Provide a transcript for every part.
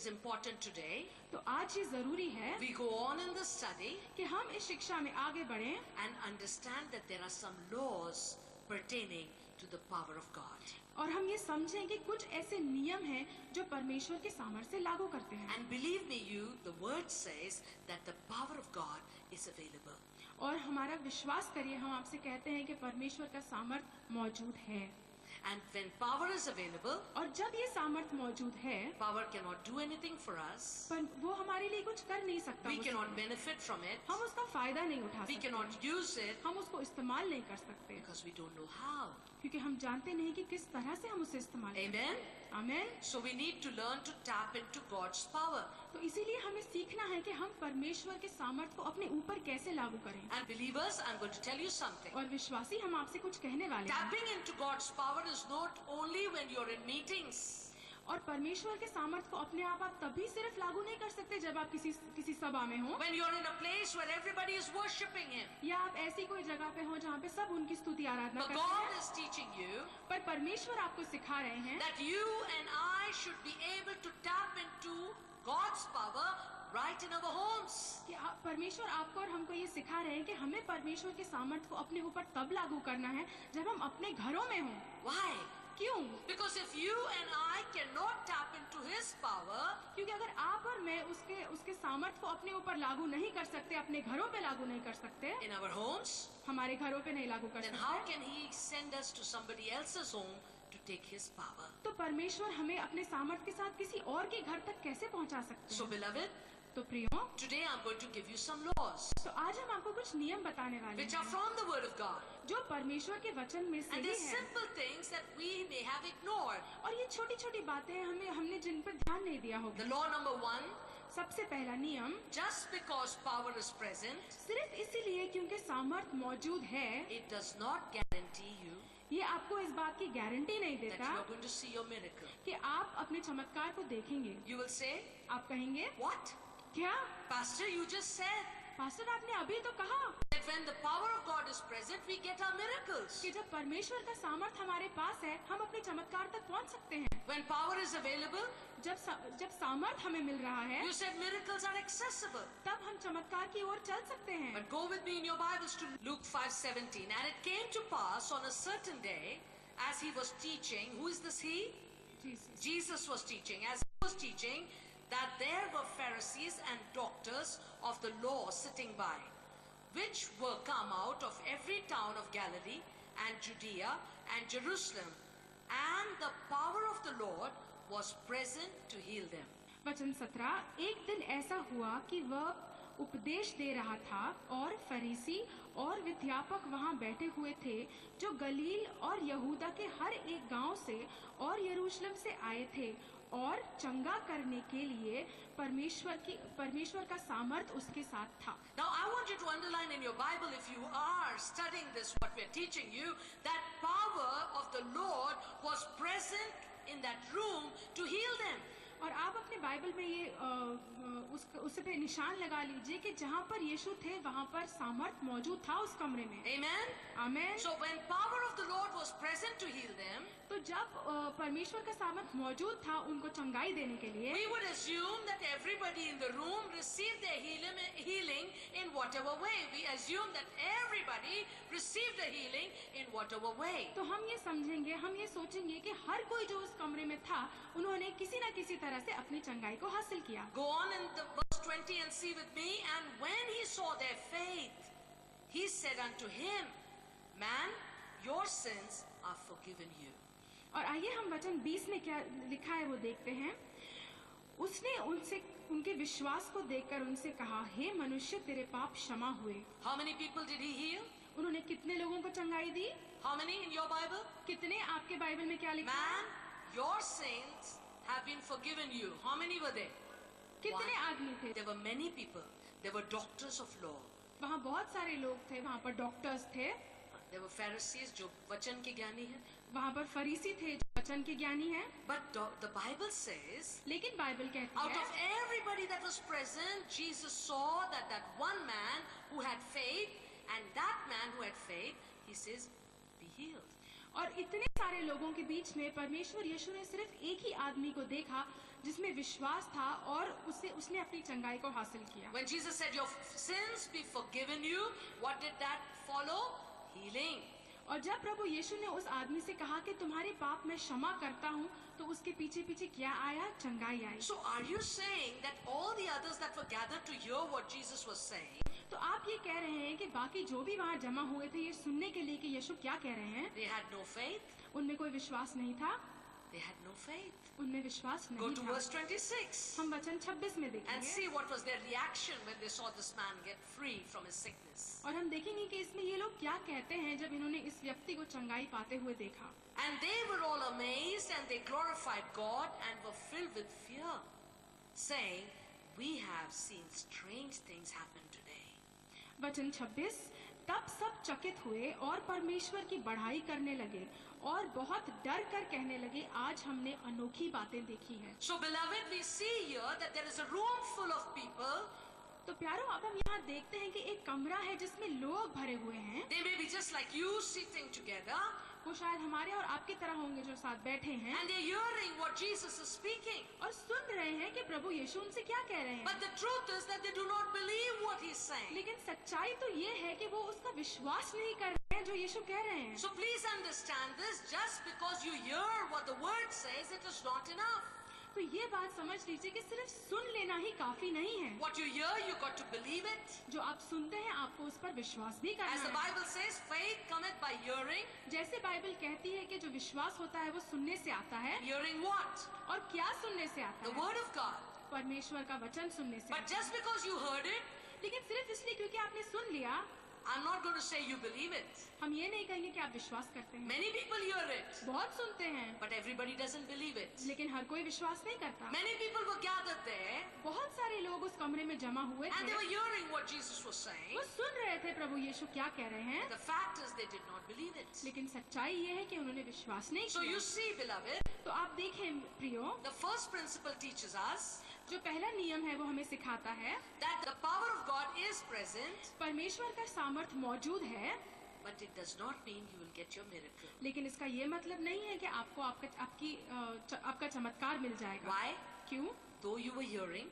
is important today. तो आज ये जरूरी है We go on in the study कि हम इस शिक्षा में आगे बढ़ें and understand that there are some laws pertaining to the power of God. और हम ये समझें कि कुछ ऐसे नियम हैं जो परमेश्वर के सामर्थ्य से लागू करते हैं। And believe me, the word says that the power of God is available. और हमारा विश्वास करिए, हम आपसे कहते हैं कि परमेश्वर का सामर्थ्य मौजूद है। And when power is available, और जब ये सामर्थ्य मौजूद है, power cannot do anything for us. पर वो हमारे लिए कुछ कर नहीं सकता। We cannot benefit from it. हम उसका फायदा नहीं उठा We सकते। cannot use it हम उसको इस्तेमाल नहीं कर सकते because we don't know how. क्योंकि हम जानते नहीं कि किस तरह से हम उसे इस्तेमाल करें। Amen. आमीन। So we need to learn to tap into God's power. तो इसीलिए हमें सीखना है कि हम परमेश्वर के सामर्थ्य को अपने ऊपर कैसे लागू करें। And believers, I'm going to tell you something. और विश्वासी, हम आपसे कुछ कहने वाले हैं। Tapping into God's power is not only when you're in meetings. और परमेश्वर के सामर्थ्य को अपने आप तभी सिर्फ लागू नहीं कर सकते जब आप किसी सभा में हो, When you're in a place where everybody is worshiping Him. या आप ऐसी कोई जगह पे हो जहाँ पे सब उनकी स्तुति आराधना But करते God हैं। is teaching you पर परमेश्वर आपको सिखा रहे हैं that you and I should be able to tap into God's power right in our homes. कि परमेश्वर आपको और हमको ये सिखा रहे हैं कि हमें परमेश्वर के सामर्थ्य को अपने ऊपर तब लागू करना है जब हम अपने घरों में हों। Why? क्यों? Because if you and I cannot tap into His power, क्योंकि अगर आप और मैं उसके सामर्थ्य को अपने ऊपर लागू नहीं कर सकते, अपने घरों पे लागू नहीं कर सकते, in our homes, हमारे घरों पे नहीं लागू कर then how सकते, can He send us to somebody else's home to take His power? तो परमेश्वर हमें अपने सामर्थ्य के साथ किसी और के घर तक कैसे पहुंचा सकते So हैं? beloved, तो प्रियो, today I'm going to give you some laws तो आज हम आपको कुछ नियम बताने वाले which are हैं from the Word of God. जो परमेश्वर के वचन में से And ही they're है। simple things that we may have ignored. और ये छोटी छोटी बातें हैं, हमने जिन पर ध्यान नहीं दिया The होगा। law number 1, सबसे पहला नियम, just because power is present, सिर्फ इसीलिए क्योंकि सामर्थ्य मौजूद है, it does not guarantee you ये आपको इस बात की गारंटी नहीं that देता you are going to see your miracle. कि आप अपने चमत्कार को देखेंगे। You will say, आप कहेंगे, what? क्या Pastor, you just said pastor आपने अभी तो कहा that when the power of God is present, we get our miracles. कि जब परमेश्वर का सामर्थ्य हमारे पास है, हम अपने चमत्कार तक पहुंच सकते हैं। When power is available, जब सामर्थ्य हमें मिल रहा है, you said miracles are accessible. तब हम चमत्कार की ओर चल सकते हैं। But go with me in your Bibles to Luke 5:17. And it came to pass on a certain day, as He was teaching, who is this He? Jesus was teaching. As He was teaching, that there were Pharisees and doctors of the law sitting by, which were come out of every town of Galilee and Judea and Jerusalem, and the power of the Lord was present to heal them. वचन 17, एक दिन ऐसा हुआ कि वह उपदेश दे रहा था और फरीसी और विद्यापक वहां बैठे हुए थे जो गलील और यहूदा के हर एक गांव से और यरूशलेम से आए थे, और चंगा करने के लिए परमेश्वर का सामर्थ उसके साथ था। Now I want you to underline in your Bible, if you are studying this, what we are teaching you, that power of the Lord was present in that room to heal them. और आप अपने Bible में ये उस पे निशान लगा लीजिए कि जहाँ पर यीशु थे वहाँ पर सामर्थ मौजूद था उस कमरे में। Amen. आमीन। So when power of the Lord was present to heal them, तो जब परमेश्वर का सामर्थ मौजूद था उनको चंगाई देने के लिए, we would assume that everybody in the room received their healing in whatever way. We assume that everybody received the healing in whatever way. तो हम ये समझेंगे, हम ये सोचेंगे कि हर कोई जो उस कमरे में था उन्होंने किसी न किसी तरह से अपनी चंगाई को हासिल किया। Go on in the verse 20 and see with me. And when he saw their faith, he said unto him, Man, your sins are forgiven you. और आइए हम वचन 20 में क्या लिखा है वो देखते हैं। उसने उनके विश्वास को देखकर उनसे कहा, हे मनुष्य, तेरे पाप क्षमा हुए। How many people did he heal? उन्होंने कितने लोगों को चंगाई दी? How many in your Bible? कितने आपके बाइबल में क्या लिखा है? Man, your sins have been forgiven you. How many were there? कितने आदमी थे? There were many people. There were doctors of law. वहाँ बहुत सारे लोग थे, वहाँ पर डॉक्टर्स थे, There were Pharisees जो वचन के ज्ञानी हैं. वहाँ पर फरीसी थे जो वचन के ज्ञानी हैं। But the Bible says, लेकिन बाइबल कहती out of है everybody that was present, Jesus saw that one man who had faith, and that man who had faith, he says, be healed. और इतने सारे लोगों के बीच में परमेश्वर यीशु ने सिर्फ एक ही आदमी को देखा जिसमें विश्वास था और उसने अपनी चंगाई को हासिल किया। When Jesus said, "Your sins be forgiven you," what did that follow? Healing. और जब प्रभु यीशु ने उस आदमी से कहा कि तुम्हारे पाप मैं क्षमा करता हूँ, तो उसके पीछे पीछे क्या आया? चंगाई आई। So are you saying that all the others that were gathered to hear what Jesus was saying, तो आप ये कह रहे हैं कि बाकी जो भी वहाँ जमा हुए थे ये सुनने के लिए कि यीशु क्या कह रहे हैं, they had no faith? उनमें कोई विश्वास नहीं था? They had no faith. उनमें विश्वास Go नहीं to था। verse 26 हम वचन 26 में and देखेंगे see what was their reaction when they saw this man get free from his sickness. और हम देखेंगे कि इसमें ये लोग क्या कहते हैं जब इन्होंने इस व्यक्ति को चंगाई पाते हुए देखा। And they were all amazed and they glorified God and were filled with fear, saying, "We have seen strange things happen today." वचन 26, तब सब चकित हुए और परमेश्वर की बढ़ाई करने लगे और बहुत डर कर कहने लगे, आज हमने अनोखी बातें देखी है। So beloved, we see here that there is a room full of people. तो प्यारों, अब हम यहाँ देखते हैं कि एक कमरा है जिसमें लोग भरे हुए हैं। They may be just like you sitting together वो शायद हमारे और आपकी तरह होंगे जो साथ बैठे हैं and they're hearing what Jesus is speaking. और सुन रहे हैं कि प्रभु यीशु उनसे क्या कह रहे हैं। But the truth is that they do not believe what he's saying. लेकिन सच्चाई तो ये है कि वो उसका विश्वास नहीं कर रहे हैं जो यीशु कह रहे हैं। So please understand this, just because you hear what the word says, it is not enough. तो ये बात समझ लीजिए कि सिर्फ सुन लेना ही काफी नहीं है। What you hear, you got to believe it. जो आप सुनते हैं आपको उस पर विश्वास भी As करना the है। Bible says, faith cometh by hearing. जैसे बाइबल कहती है कि जो विश्वास होता है वो सुनने से आता है। Hearing what? और क्या सुनने से आता The है? word of God. परमेश्वर का वचन सुनने से। But just because you heard it, लेकिन सिर्फ इसलिए क्योंकि आपने सुन लिया, I'm not going to say you believe it. हम ये नहीं कहेंगे कि आप विश्वास करते हैं। Many people hear it, बहुत सुनते हैं but everybody doesn't believe it. लेकिन हर कोई विश्वास नहीं करता। Many people were gathered there बहुत सारे लोग उस कमरे में जमा हुए and they थे। were hearing what Jesus was saying. वो सुन रहे थे प्रभु यीशु क्या कह रहे हैं, The fact is they did not believe it. लेकिन सच्चाई ये है कि उन्होंने विश्वास नहीं So you किया। see, beloved, तो आप देखें प्रियो, the first principle teaches us जो पहला नियम है वो हमें सिखाता है that the power of God is present, परमेश्वर का सामर्थ्य मौजूद है, but it does not mean you will get your miracle. लेकिन इसका ये मतलब नहीं है कि आपको आपका चमत्कार मिल जाएगा। Why? क्यों? Though you were hearing,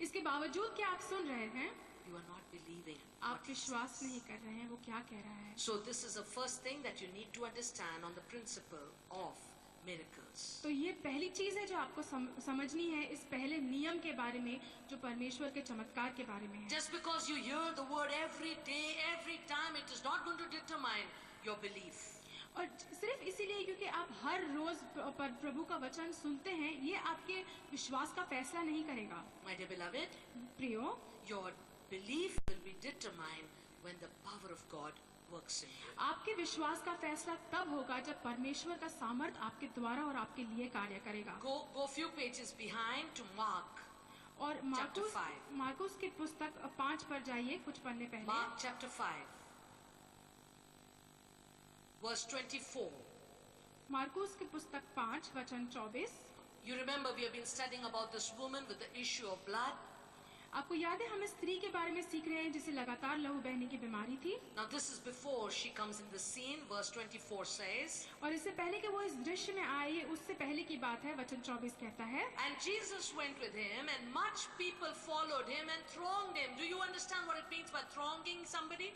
इसके बावजूद कि आप सुन रहे हैं, you are not believing. आप what he विश्वास says. नहीं कर रहे हैं वो क्या कह रहा है। So this is the first thing that you need to understand on the principle of miracles. तो ये पहली चीज है जो आपको समझनी है इस पहले नियम के बारे में जो परमेश्वर के चमत्कार के बारे में है। Just because you hear the word every day, every time, it is not going to determine your belief. और सिर्फ इसीलिए क्योंकि आप हर रोज प्रभु का वचन सुनते हैं, ये आपके विश्वास का फैसला नहीं करेगा। My dear beloved, प्रियो, your belief will be determined when the power of God works in you. आपके विश्वास का फैसला तब होगा जब परमेश्वर का सामर्थ आपके द्वारा और आपके लिए कार्य करेगा। Go few pages behind to Mark. और Chapter 5. मार्कुस की पुस्तक 5 पर जाइए, कुछ पढ़ने पहले। Mark chapter 5, verse 24. मार्कुस की पुस्तक 5 वचन 24। You remember we have been studying about this woman with the issue of blood. आपको याद है हम इस स्त्री के बारे में सीख रहे हैं जिसे लगातार लहू बहने की बीमारी थी। Now this is before she comes in the scene. Verse 24 says, और इससे पहले कि वो इस दृश्य में आए, ये उससे पहले की बात है। वचन 24 कहता है, and Jesus went with him, and much people followed him and thronged him. Do you understand what it means by thronging somebody?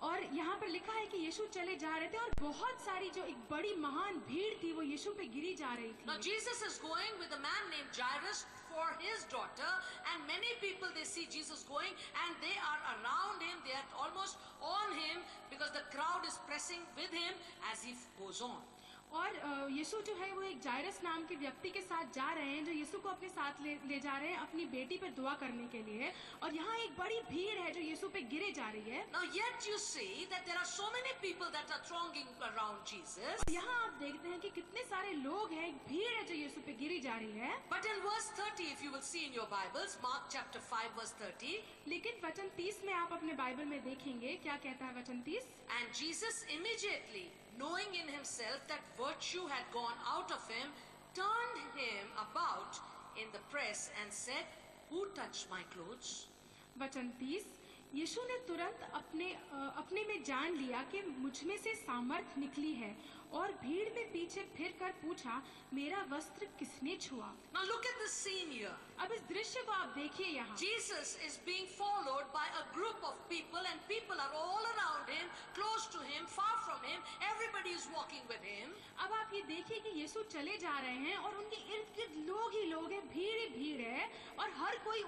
और यहाँ पर लिखा है कि यीशु चले जा रहे थे और बहुत सारी जो एक बड़ी महान भीड़ थी वो यीशु पे गिरी जा रही Now थी। Jesus is going with a man named Jairus for his daughter, and many people, they see Jesus going and they are around him, they are almost on him because the crowd is pressing with him as he goes on. और यीशु जो है वो एक जायरस नाम के व्यक्ति के साथ जा रहे हैं जो यीशु को अपने साथ ले जा रहे हैं अपनी बेटी पर दुआ करने के लिए, और यहाँ एक बड़ी भीड़ है जो यीशु पे गिरे जा रही है। Now yet you see that there are so many people that are thronging around Jesus. और यहाँ आप देखते हैं कि कितने सारे लोग हैं, एक भीड़ है जो यीशु पे गिरी जा रही है। But in verse 30, if you will see in your Bibles, Mark chapter 5 verse 30, लेकिन वचन 30 में आप अपने बाइबल में देखेंगे क्या कहता है वचन 30। and Jesus immediately, knowing in himself that virtue had gone out of him, turned him about in the press and said, who touched my clothes? वचन 30, यीशु ने तुरंत अपने में जान लिया कि मुझ में से सामर्थ निकली है और भीड़ में पीछे फिरकर पूछा, मेरा वस्त्र किसने छुआ? Now look at this scene here. अब इस दृश्य को आप देखिए यहाँ। Jesus is being followed by a group of people and people are all around him, close to him, far from him. Everybody is walking with him. अब आप ये देखिए कि यीशु चले जा रहे हैं और उनके इर्द गिर्द लोग ही लोग हैं, भीड़ ही भीड़ है और हर कोई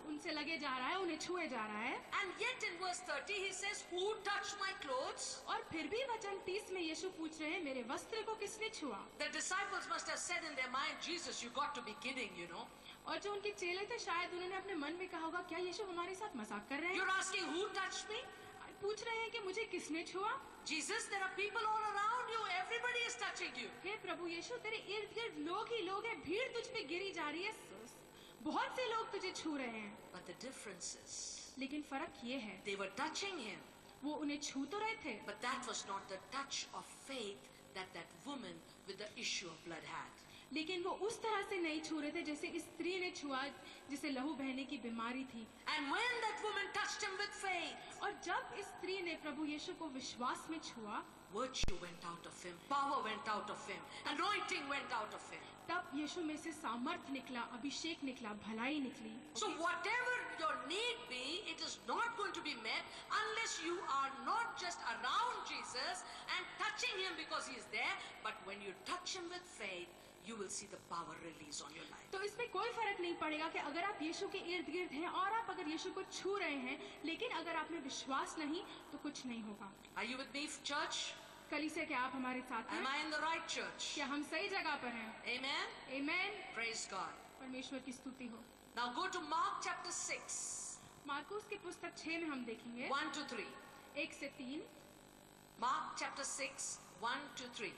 उनसे लगे जा रहा है, उन्हें छुए जा रहा है। And yet in verse 30 he says, who touched my clothes? और फिर भी वचन 30 में यीशु पूछ रहे हैं, मेरे वस्त्र को किसने छुआ? The disciples must have said in their mind, Jesus, you got to be kidding, you know. और जो उनके चेले थे शायद उन्होंने अपने मन में कहा होगा, क्या यीशु हमारे साथ मजाक कर रहे हैं? You're asking who touched me? पूछ रहे हैं कि मुझे किसने छुआ? Jesus, there are people all around you. Everybody is touching you. हे प्रभु यीशु, तेरे इर्द गिर्द लोग ही लोग हैं, भीड़ तुझ पे गिरी जा रही है, बहुत से लोग तुझे छू रहे हैं। But the difference is, लेकिन फर्क ये है, they were touching him, वो उन्हें छू तो रहे थे, but that was not the touch of faith that woman with the issue of blood had. लेकिन वो उस तरह से नहीं छू रहे थे जैसे इस स्त्री ने छुआ जिसे लहू बहने की बीमारी थी। And when that woman touched him with faith, और जब इस स्त्री ने प्रभु यीशु को विश्वास में छुआ, virtue went out of him, power went out of him, anointing went out of him. तब यीशु में से सामर्थ निकला, अभिषेक निकला, भलाई निकली। So whatever your need be, it is not going to be met unless you are not just around Jesus and touching him because he is there, but when you touch him with faith, you will see the power release on your life. तो इसमें कोई फर्क नहीं पड़ेगा कि अगर आप यीशु के इर्द गिर्द हैं और आप अगर यीशु को छू रहे हैं, लेकिन अगर आप में विश्वास नहीं तो कुछ नहीं होगा। Are you with me, church? कलीसिया, क्या आप हमारे साथ हैं? Am I in the right church? क्या हम सही जगह पर हैं? Amen? Amen? Praise God. परमेश्वर की स्तुति हो। Now go to Mark chapter 6. Marcus की पुस्तक 6 में हम देखेंगे 1 to 3. 1 से 3। Mark chapter 6, 1 to 3.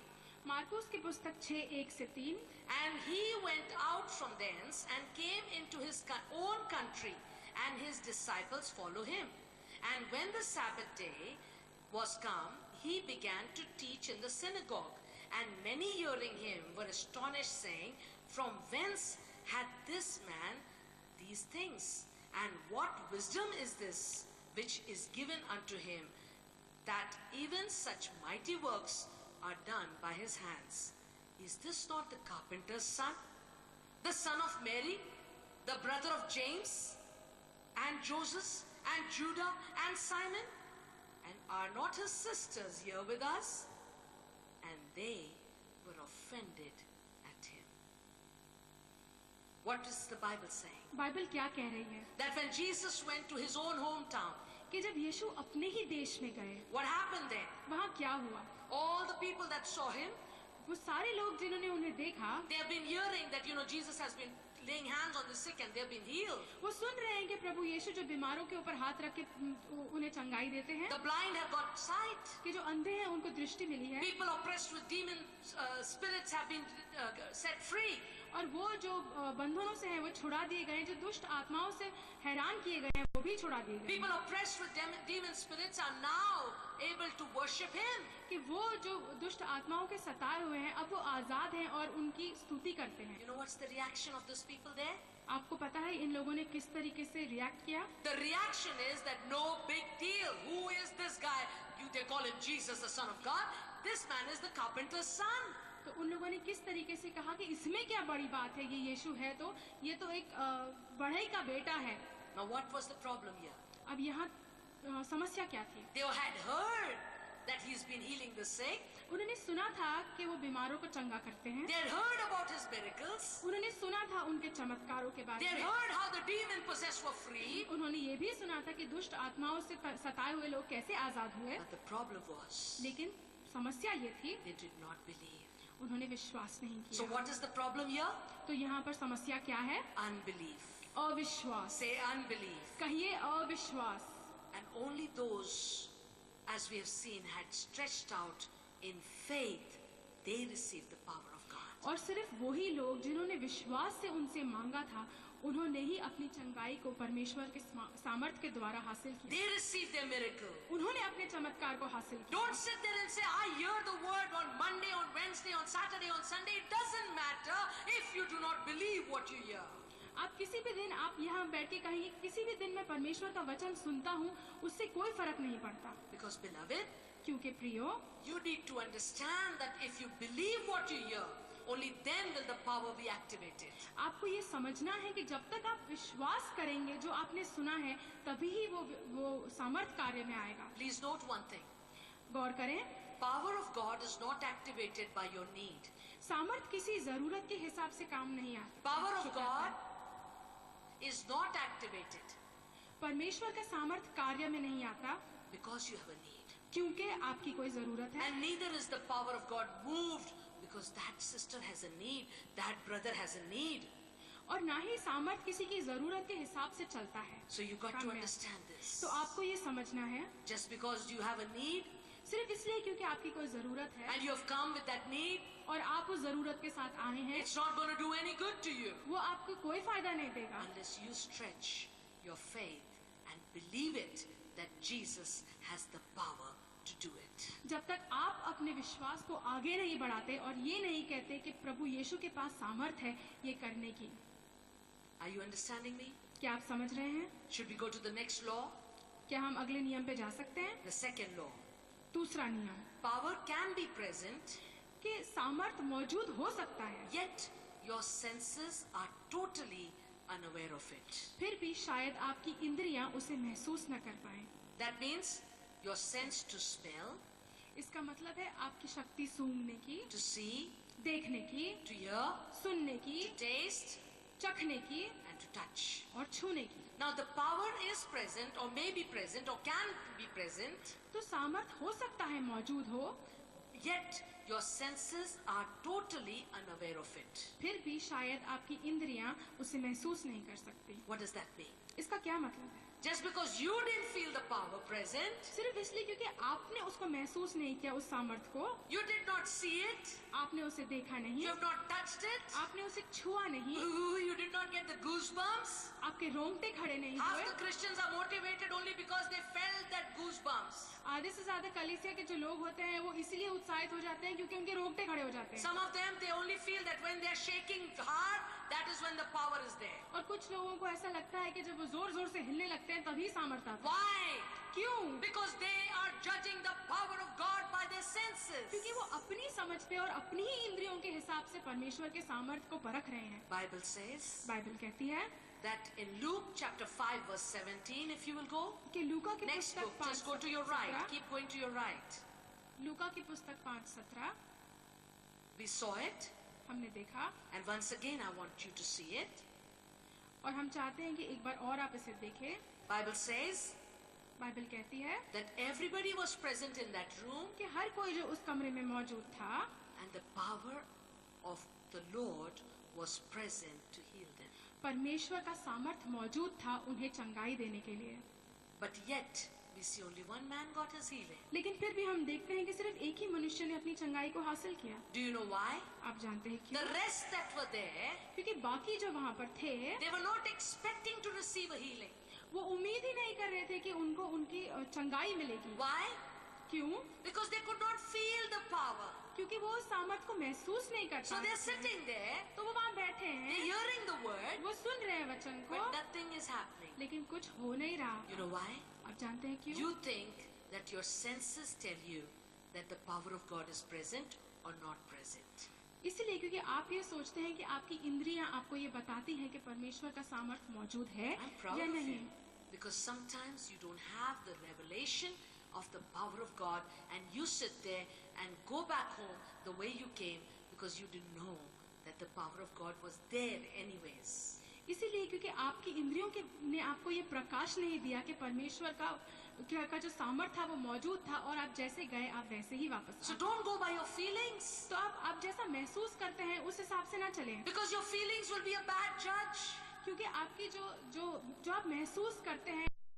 मार्कुस की पुस्तक 6 1 से 3। And he went out from thence and came into his own country, and his disciples follow him. And when the Sabbath day was come, he began to teach in the synagogue. And many hearing him were astonished, saying, from whence had this man these things? And what wisdom is this which is given unto him, that even such mighty works are done by his hands? Is this not the carpenter's son, the son of Mary, the brother of James and Joseph and Judah and Simon? And are not his sisters here with us? And they were offended at him. What is the Bible saying? Bible क्या कह रही है? That when Jesus went to his own hometown, कि जब यीशु अपने ही देश में गए, what happened then? वहाँ क्या हुआ? All the people that saw him, वो सारे लोग जिन्होंने उन्हें देखा, they have been hearing that, Jesus has been laying hands on the sick and they have been healed. वो सुन रहे हैं कि प्रभु यीशु जो बीमारों के ऊपर हाथ रख के उन्हें चंगाई देते हैं, The blind have got sight. कि जो अंधे हैं उनको दृष्टि मिली है, People oppressed with demon spirits have been set free. और वो जो बंधनों से हैं वो छुड़ा दिए गए, जो दुष्ट आत्माओं से हैरान किए गए हैं वो भी छुड़ा दिए गए। People oppressed with demon spirits are now able to worship him. कि वो जो दुष्ट आत्माओं के सताए हुए हैं अब वो आजाद हैं और उनकी स्तुति करते हैं। You know what's the reaction of those people there? आपको पता है इन लोगों ने किस तरीके से रिएक्ट किया? The reaction is that no big deal. Who is this guy? They call him Jesus, the Son of God. This man is the carpenter's son. तो उन लोगों ने किस तरीके से कहा कि इसमें क्या बड़ी बात है, ये यीशु है तो ये तो एक बढ़ई का बेटा है। Now what was the problem here? अब यहाँ समस्या क्या थी? They had heard that he's been healing the sick. उन्होंने सुना था कि वो बीमारों को चंगा करते हैं। They had heard about his miracles. उन्होंने सुना था उनके चमत्कारों के बारे They had में। heard how the demon possessed were free. उन्होंने ये भी सुना था कि दुष्ट आत्माओं से सताए हुए लोग कैसे आजाद हुए। But the problem was, लेकिन समस्या ये थी, they did not believe. उन्होंने विश्वास नहीं So किया। what is the problem here? तो यहाँ पर समस्या क्या है? Unbelief. अविश्वास। Say unbelief. कहिए अविश्वास। And only those, as we have seen, had stretched out in faith, they received the power of God. और सिर्फ वही लोग जिन्होंने विश्वास से उनसे मांगा था, उन्होंने ही अपनी चंगाई को परमेश्वर के सामर्थ के द्वारा हासिल किया। They received their miracle. उन्होंने अपने चमत्कार को हासिल किया। Don't sit there and say, I hear the word on Monday, on Wednesday, on Saturday, on Sunday. It doesn't matter if you do not believe what you hear. आप किसी भी दिन आप यहाँ बैठ के कहेंगे किसी भी दिन मैं परमेश्वर का वचन सुनता हूँ, उससे कोई फर्क नहीं पड़ता। Because beloved, क्योंकि प्रियो, you need to understand that if you believe what you hear, only then will the power be activated. आपको ये समझना है कि जब तक आप विश्वास करेंगे जो आपने सुना है, तभी ही वो सामर्थ कार्य में आएगा। Please note one thing. गौर करें, Power of God is not activated by your need. सामर्थ किसी जरूरत के हिसाब से काम नहीं आता। Power of God is not activated परमेश्वर का सामर्थ कार्य में नहीं आता because you have a need. क्योंकि आपकी कोई जरूरत है, And neither is the power of God moved because that sister has a need, that brother has a need. और ना ही सामर्थ किसी की जरूरत के हिसाब से चलता है। So you got काम to में। understand this. तो आपको ये समझना है, Just because you have a need सिर्फ इसलिए क्योंकि आपकी कोई जरूरत है and you have come with that need, और आप उस जरूरत के साथ आए हैं, it's not going to do any good to you वो आपको कोई फायदा नहीं देगा unless you stretch your faith and believe it that Jesus has the power to do it. जब तक आप अपने विश्वास को आगे नहीं बढ़ाते और ये नहीं कहते कि प्रभु यीशु के पास सामर्थ है ये करने की। Are you understanding me? क्या आप समझ रहे हैं? Should we go to the next law? क्या हम अगले नियम पे जा सकते हैं? The second law. दूसरा नियम, Power can be present, कि सामर्थ मौजूद हो सकता है, yet your senses are totally unaware of it. फिर भी शायद आपकी इंद्रियां उसे महसूस न कर पाए। That means your sense to smell, इसका मतलब है आपकी शक्ति सूंघने की, to see, देखने की, to hear, सुनने की, to taste, चखने की and to touch. और छूने की। Now the power is present or may be present or can be present, तो सामर्थ हो सकता है मौजूद हो, yet your senses are totally unaware of it. फिर भी शायद आपकी इंद्रियां उसे महसूस नहीं कर सकती। What does that mean? इसका क्या मतलब है? Just because you didn't feel the power present, सिर्फ इसलिए क्योंकि आपने उसको महसूस नहीं किया, उस सामर्थ को, you did not see it, आपने उसे देखा you नहीं, have not touched it, आपने उसे छुआ नहीं, you did not get the goosebumps. आपके रोंगटे खड़े नहीं Half हुए। the Christians are motivated only because they felt that goosebumps. आधे से ज्यादा कलीसिया के जो लोग होते हैं वो इसलिए उत्साहित हो जाते हैं क्योंकि उनके रोंगटे खड़े हो जाते हैं। Some of them, they only feel that when they are shaking hard, that is when the power is there. और कुछ लोगों को ऐसा लगता है कि जब वो जोर जोर से हिलने लगते हैं तभी सामर्थ आता है। Why? क्यों? Because they are judging the power of God by their senses. क्योंकि वो अपनी समझ पे और अपनी ही इंद्रियों के हिसाब से परमेश्वर के सामर्थ को परख रहे हैं। Bible says बाइबल कहती है that in Luke chapter 5 verse 17, if you will go, कि लूका की next पुस्तक book, just go to your right, 5:17, keep going to your right. लूका की पुस्तक 5:17 We saw it, हमने देखा and once again I want you to see it. और हम चाहते हैं कि एक बार और आप इसे देखें। Bible says बाइबल कहती है that everybody was present in that room, कि हर कोई जो उस कमरे में मौजूद था and the power of the Lord was present to heal them. परमेश्वर का सामर्थ मौजूद था उन्हें चंगाई देने के लिए। But yet, we see only one man got his healing. लेकिन फिर भी हम देखते हैं कि सिर्फ एक ही मनुष्य ने अपनी चंगाई को हासिल किया। Do you know why? आप जानते हैं The क्यों? rest that were there, क्योंकि बाकी जो वहाँ पर थे they were not expecting to receive a healing. वो उम्मीद ही नहीं कर रहे थे कि उनको उनकी चंगाई मिलेगी। Why? क्यों? Because they could not feel the power. क्योंकि वो उस सामर्थ को महसूस नहीं कर So पा they're रहे थे। sitting there, तो वो वहाँ बैठे they're हैं, hearing the word, वो सुन रहे हैं वचन को, but nothing is happening. लेकिन कुछ हो नहीं रहा। You know why? आप जानते हैं क्यों? You think that your senses tell you that the power of God is present or not present. इसलिए क्योंकि आप ये सोचते हैं कि आपकी इंद्रियां आपको ये बताती हैं कि परमेश्वर का सामर्थ मौजूद है I'm proud या of नहीं। you because sometimes you don't have the revelation of the power of God and you sit there and go back home the way you came because you didn't know that the power of God was there anyways. इसीलिए क्योंकि आपकी इंद्रियों के ने आपको ये प्रकाश नहीं दिया कि परमेश्वर का जो सामर्थ था वो मौजूद था और आप जैसे गए आप वैसे ही वापस So आए। don't go by your feelings तो आप जैसा महसूस करते हैं उस हिसाब से ना चलें, because your feelings will be a bad judge. क्योंकि आपकी जो जो जो आप महसूस करते हैं